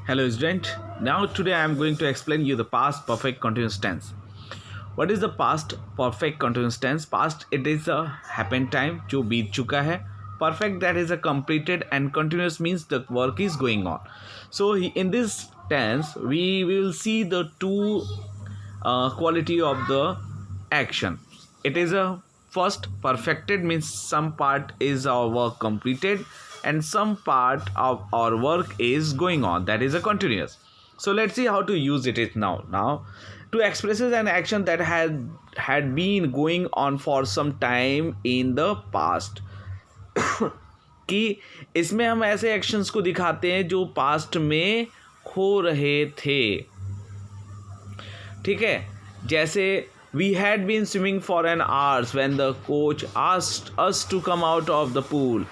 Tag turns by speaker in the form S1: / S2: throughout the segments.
S1: Hello student. Now today I am going to explain you the past perfect continuous tense. What is the past perfect continuous tense? Past it is a happened time जो बीत चुका है. Perfect that is a completed and continuous means the work is going on. So in this tense we will see the two quality of the action. It is a first perfected means some part is our work completed and some part of our work is going on, that is a continuous. So let's see how to use it now to expresses an action that had been going on for some time in the past. कि इसमें हम ऐसे actions को दिखाते हैं जो past में हो रहे थे. ठीक है, जैसे we had been swimming for an hours when the coach asked us to come out of the pool.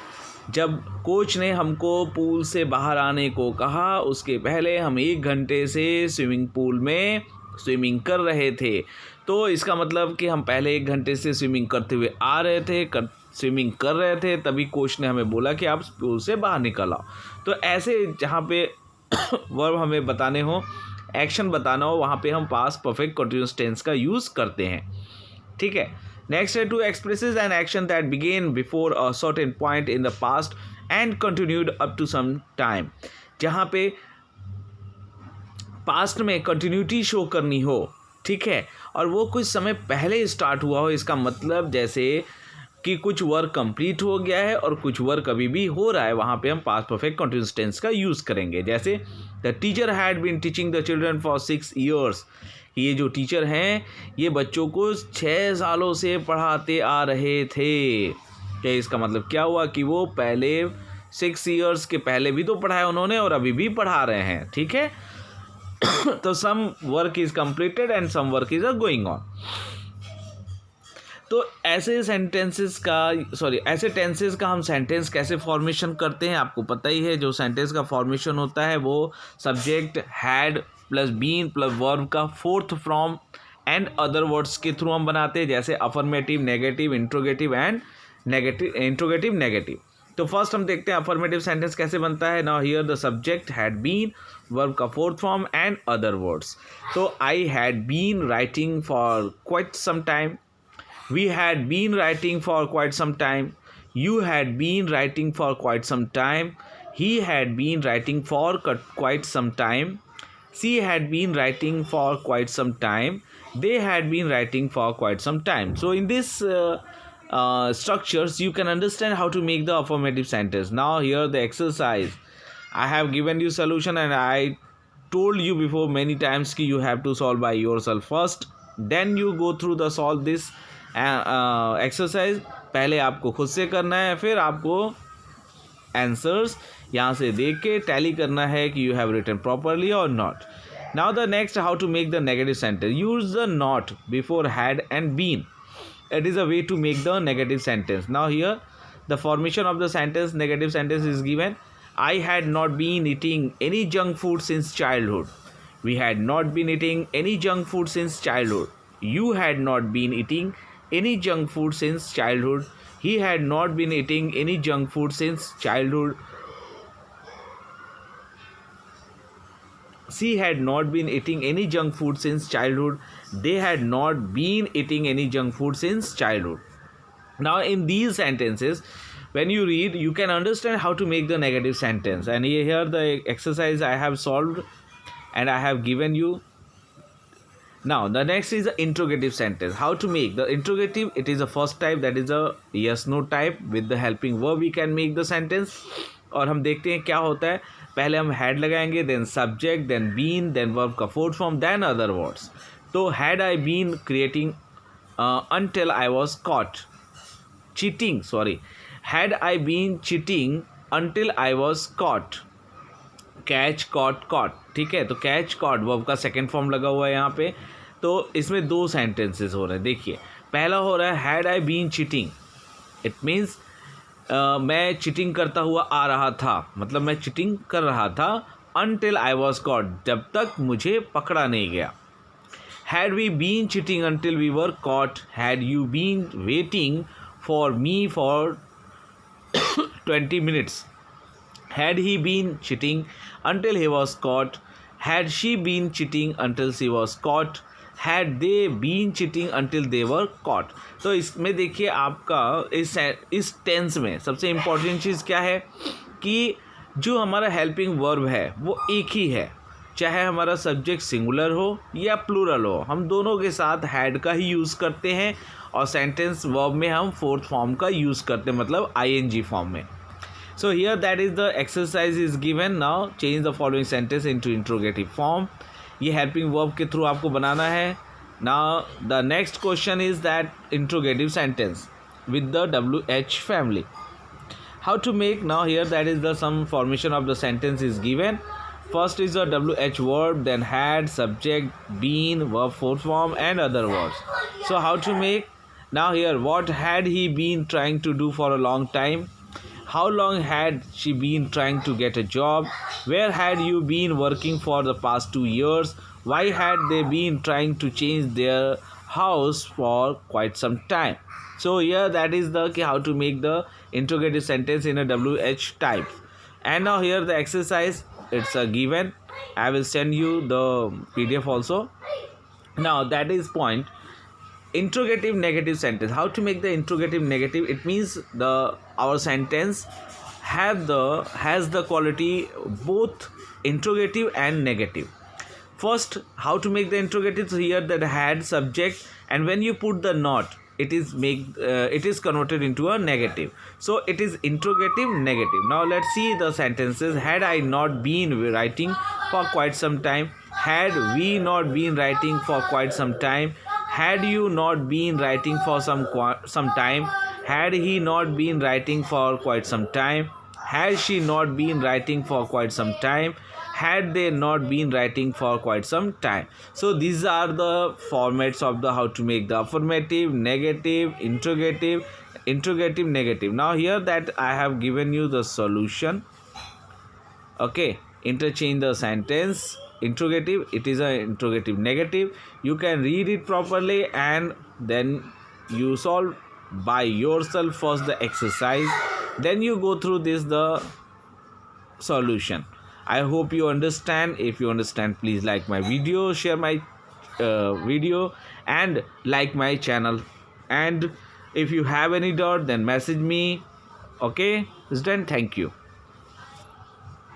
S1: जब कोच ने हमको पूल से बाहर आने को कहा उसके पहले हम 1 घंटे से स्विमिंग पूल में स्विमिंग कर रहे थे. तो इसका मतलब कि हम पहले 1 घंटे से स्विमिंग करते हुए आ रहे थे, स्विमिंग कर रहे थे, तभी कोच ने हमें बोला कि आप पूल से बाहर निकल आओ. तो ऐसे जहाँ पे वर्ब हमें बताने हो, एक्शन बताना हो, वहाँ पे हम पास्ट परफेक्ट कंटिन्यूअस टेंस का यूज़ करते हैं. ठीक है. नेक्स्ट है to expresses an action that began before a certain point in the past and continued up to some time. जहाँ पे पास्ट में कंटिन्यूटी शो करनी हो, ठीक है, और वो कुछ समय पहले स्टार्ट हुआ हो. इसका मतलब जैसे कि कुछ वर्क कंप्लीट हो गया है और कुछ वर्क अभी भी हो रहा है, वहाँ पे हम पास्ट परफेक्ट कंटिन्यूअस टेंस का यूज़ करेंगे. जैसे the teacher had been teaching the children for 6 years. ये जो टीचर हैं ये बच्चों को 6 सालों से पढ़ाते आ रहे थे. क्या इसका मतलब क्या हुआ कि वो पहले 6 years के पहले भी तो पढ़ाया उन्होंने और अभी भी पढ़ा रहे हैं. ठीक है. तो some work is completed and some work is going on. तो ऐसे टेंसेस का हम सेंटेंस कैसे फॉर्मेशन करते हैं आपको पता ही है. जो सेंटेंस का फॉर्मेशन होता है वो subject had plus been plus verb का fourth form and other words के थ्रू हम बनाते हैं. जैसे affirmative, negative, interrogative and negative. तो फर्स्ट हम देखते हैं अफर्मेटिव सेंटेंस कैसे बनता है. Now here the subject had been, verb का fourth form and other words. तो I had been writing for quite some time. We had been writing for quite some time. You had been writing for quite some time. He had been writing for quite some time. She had been writing for quite some time. They had been writing for quite some time. So in this structures, you can understand how to make the affirmative sentence. Now here the exercise. I have given you solution and I told you before many times कि you have to solve by yourself first. Then you go through the solve this exercise. पहले आपको खुद से करना है, फिर आपको answers यहाँ से देख के टैली करना है कि यू हैव रिटन प्रॉपरली और not. Now the next, how to make the negative sentence. Use the not before had and been. It is a way to make the negative sentence. Now here the formation of the sentence, negative sentence is given. I had not been eating any junk food since childhood. We had not been eating any junk food since childhood. You had not been eating any junk food since childhood. He had not been eating any junk food since childhood. She had not been eating any junk food since childhood. They had not been eating any junk food since childhood. Now in these sentences, when you read, you can understand how to make the negative sentence. And here the exercise I have solved and I have given you. Now the next is the interrogative sentence. How to make the interrogative? It is the first type, that is a yes no type. With the helping verb we can make the sentence. और हम देखते हैं क्या होता है. पहले हम had लगाएंगे, then subject, then been, then verb का fourth form, then other words. तो had I been creating until I was caught cheating. Had I been cheating until I was caught. Catch, caught. ठीक है. तो catch, caught verb का second form लगा हुआ है यहाँ पे. तो इसमें 2 सेंटेंसेस हो रहे हैं. देखिए, पहला हो रहा है had I been cheating. It means मैं चीटिंग करता हुआ आ रहा था, मतलब मैं चीटिंग कर रहा था. अनटिल आई वॉज कॉट, जब तक मुझे पकड़ा नहीं गया. Had we been cheating until we were caught. Had you been waiting for me for 20 minutes. Had he been cheating until he was caught? Had she been cheating until she was caught? Had they been cheating until they were caught? तो इसमें देखिए आपका इस tense में सबसे important चीज़ क्या है कि जो हमारा हेल्पिंग वर्ब है वो एक ही है, चाहे हमारा सब्जेक्ट सिंगुलर हो या प्लूरल हो, हम दोनों के साथ हैड का ही यूज़ करते हैं और सेंटेंस वर्ब में हम फोर्थ फॉर्म का यूज़ करते हैं, मतलब आईएनजी फॉर्म में. So here that is the exercise is given. Now change the following sentence into interrogative form. ये helping verb के थ्रू आपको बनाना है. Now the next question is that interrogative sentence with the WH family. How to make? Now here that is the some formation of the sentence is given. First is the WH verb, then had, subject, been, verb fourth form and other verbs. So how to make? Now here what had he been trying to do for a long time? How long had she been trying to get a job? Where had you been working for the past 2 years? Why had they been trying to change their house for quite some time? So here that is the how to make the interrogative sentence in a WH type. And now here the exercise, it's a given. I will send you the PDF also. Now that is point. Interrogative negative sentence. How to make the interrogative negative? It means our sentence has the quality both interrogative and negative. First, how to make the interrogative? So here that had, subject, and when you put the not, it is converted into a negative. So it is interrogative negative. Now let's see the sentences. Had I not been writing for quite some time? Had we not been writing for quite some time? Had you not been writing for some time? Had he not been writing for quite some time? Had she not been writing for quite some time? Had they not been writing for quite some time? So these are the formats of the how to make the affirmative, negative, interrogative, negative. Now here that I have given you the solution. Okay, interchange the sentence. Interrogative, it is a interrogative negative. You can read it properly and then you solve by yourself first the exercise, then you go through the solution. I hope you understand. If you understand, please like my video, share my video and like my channel, and if you have any doubt then message me. Okay, it's done. Thank you.